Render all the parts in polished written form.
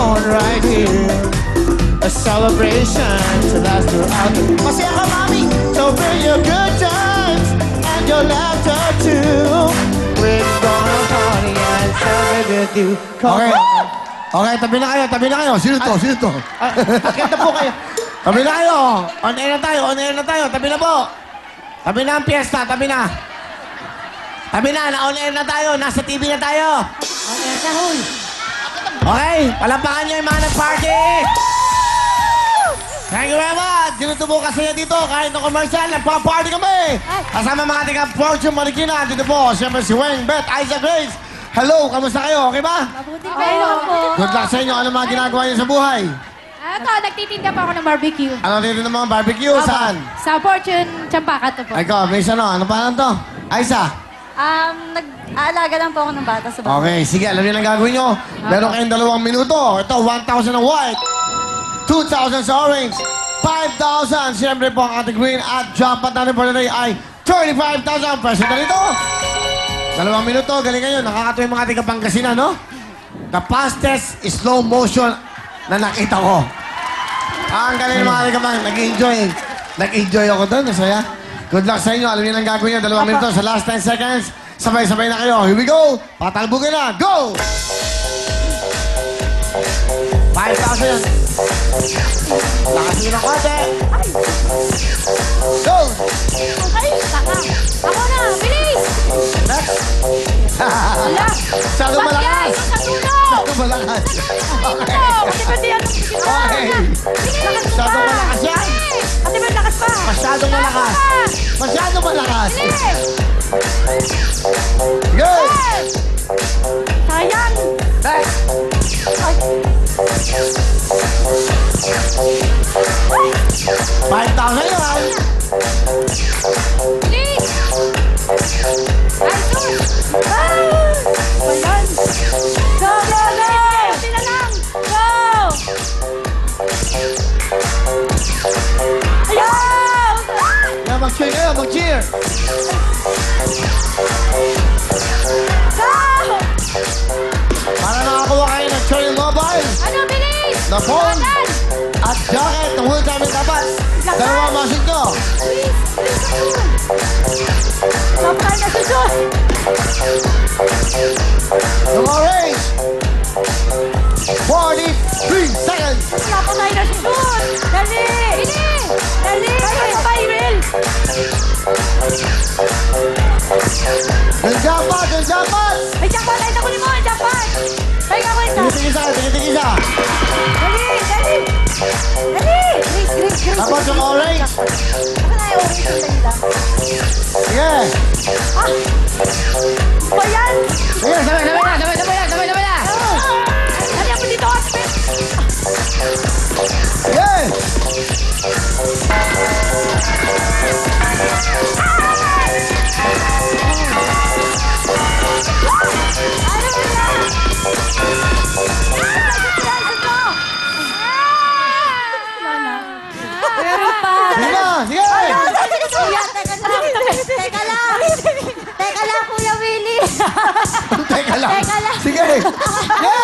on right here. A celebration to last throughout the... Masaya ka, mami! So bring your good times and your laughter too. We're gonna party and celebrate with you. Okay. Okay, tabi na kayo, tabi na kayo. Sino to? Sino to? Akit na po kayo. Tabi na kayo. On air na tayo, on air na tayo. Tabi na po. Tabi na ang piyesta, tabi na. Tabi na, on air na tayo. Nasa TV na tayo. On air na, huy. Okay, palampakan niyo yung mga nag-party. Thank you very much. Dinutubo kasi dito. Kahit ng commercial, nagpa-party kami. Kasama mga tiga Fortune Marikina. Dito po, siyempre si Weng, Beth, Isaac, Grace. Hello, kamusta kayo? Okay ba? Mabuti kayo po. Good luck sa inyo. Ano mga ginagawa niyo sa buhay? Ito, nagtitinda po ako ng barbecue. Ano dito ng mga barbecue? Saan? Sa Fortune, Champakat to po. Ikaw, Miss ano? Ano pa to? Aisa? Nag-aalaga lang po ako ng bata sa bahay. Okay, sige. Alam niyo lang gagawin niyo. Meron kayong 2 minuto. Ito, 1,000 ng white. 2,000 sa orange. 5,000. Siyempre po ang ating green. At jackpot natin for today ay 35,000. Presyo na rito. 2 minuto. Galing kayo. Nakakatuwa yung mga tiga Pangasinan, no? The fastest slow motion na nakita ko. Ang galing ng mga tiga Pangasinan. Nag-enjoy. Nag-enjoy ako doon. Masaya. Good luck sa inyo. Alam niyo lang gagawin niyo. 2 minuto. Sa last 10 seconds. Sabay-sabay na kayo. Here we go. Patalbugin na. Go! 5,000 yan. Lakas nyo ng konti. Go! Ay, taka. Ako na, bilis! Next. Wala. Masyado malakas. Sa tulong! Masyado malakas. Okay. Kasi pwede yan. Okay. Masyado malakas yan. Kasi pwede lakas pa. Masyadong malakas. Masyadong malakas. Bilis! Good! Sayang! Next. 5,000 yan. Bilis! Ay, sus! Ayan! Go, go, go! Kunti na lang! Go! Ayaw! Yan, mag-cheer kayo, mag-cheer. Go! Para nakakuha kayo ng Cherry Mobile, Ano, bilis! na phone, Lakas! at jacket na wheel gamit dapat. 2 masig nyo. Bilis! Kapal na susot! Yung orange. 43 seconds. Kapatay na susot! Dali! Bilis! Dali! Kaya pa, Irel! Yung jackpot, yung jackpot. Ay, jackpot! Ay, nakunin mo! Jackpot! Ay, ako isa! Tingin-tingin isa, tingin-tingin isa. Dali! Dali! Dali! Grace, Grace, Grace! Tapos yung orange. Ako na yung orange yung salita. Sige. Ah! Ba yan? Sige, sabay na. Dali ako dito, Aspen! Sige. Ano ba yan? Meron pa! Sige na, sige. Kuya, teka lang! Teka lang, Kuya Willie! Teka lang. Teka lang. Sige. Sige.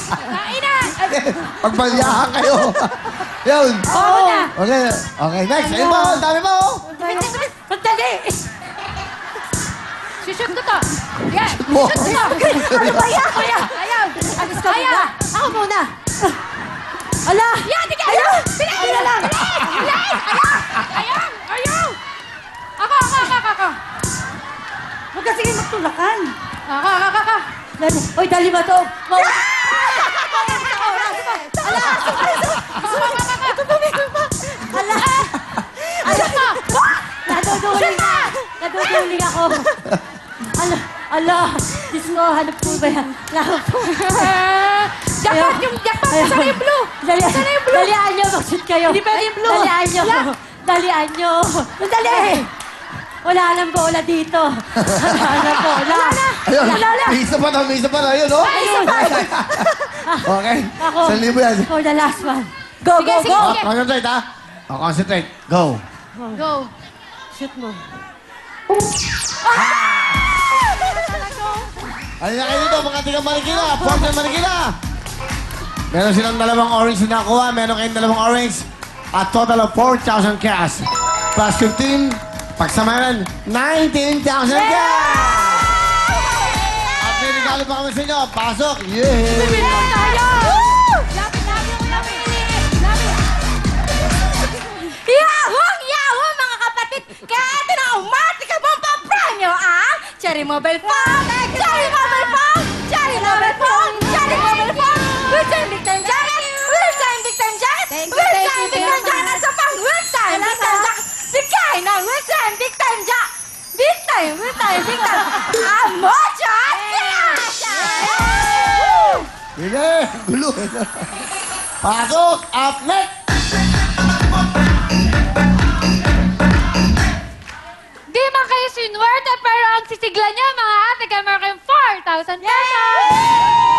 Kainan! Pagbalyahan kayo. Yun. Oo na! Okay, okay, next. Ayun pa, ang dami pa, oh. Sandali! Shoot ko to! Yan! Mo. Ano ba yan? Ayaw! Ayaw! Alis ka muna. Ayaw! Ako muna. Ala! Yan! Sige! Ayaw! Bilis! Ano lang? Bilis! Ayaw! Ayaw! Ako! Huwag ka sige magtulakan. Ako! Dali. Oy, dali ba to? Ala! Ito bumigay pa. Ala! Naduduling ako. Ala! Diyos ko, hanap po ba yan? Hanap po. Jackpot! Yung jackpot! Saan na yung blue? Saan na yung blue? Dalian nyo, mag-shoot kayo. Hindi pwede yung blue. Dalian nyo. Wala. Dalian nyo. Dali! Wala nang bola dito. Wala nang bola. Ayun, Wala na. may isa pa na, may isa pa na. Ayun, oh. Ayun. Okay. Ako. 1,000 yan. For the last one. Go, Sige, go, sige, go. sige. Concentrate, ha? Oh, concentrate. Go. Go! Shoot mo. Halina kayo dito, mga tiga Marikina. Portion Marikina. Meron silang dalawang orange na nakuha. Meron kayong dalawang orange. At total of 4,000 cash. Plus 15. Pagsamahan, 19,000 cash! At may regalo pa kami sa inyo. Pasok! Yeah! Bilang tayo! Lapit, lapit, lapit. Lapit. Yahoo, mga kapatid! Kaya ito na umatika mong papremyo, ah! Cherry Mobile Phone! Cherry Mobile Phone! Cherry Mobile Phone! Cherry Mobile Phone! Wilson Big Time Jacket! Wilson Big Time Jacket! Wilson Big Time Jacket! Sa pang Wilson Big Time Jacket! Bigay ng Wilson Big Time Jacket! Big Time! Big Time! Amocha! Sige! Gulo! Pasok! Up next! Di man kayo sinuwerte, pero ang sisigla niya, mga ate, kay Merkin 4,000 pesos!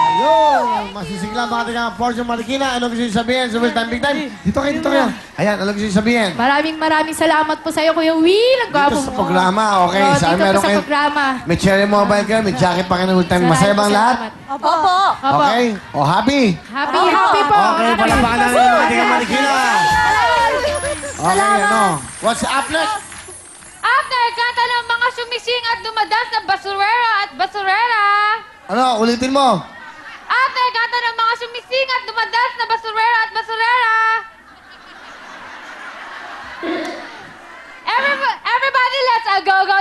Ayun! Masisigla mga tiga Portion Marikina. Ano gusto nyo sabihin? Super time, big time. Dito kayo, dito kayo. Ayan, ano gusto nyo sabihin? Maraming salamat po sa'yo, Kuya Will. Ang gwapo Dito sa mo. programa, okay. Oo, Saan dito meron po sa kayo? programa. May cherry mobile kayo, may jacket pa kayo ng full time. Masaya bang lahat? Opo. Opo. Okay? O, happy? Happy po. Okay, palapakan namin yung mga tiga Marikina. Okay, ano? What's up next? After, kanta ng mga sumising at dumadance na basurera at basurera. Ano? Ulitin mo. After, kanta ng mga sumising at dumadance na basurera at basurera. Everybody, let's go, go,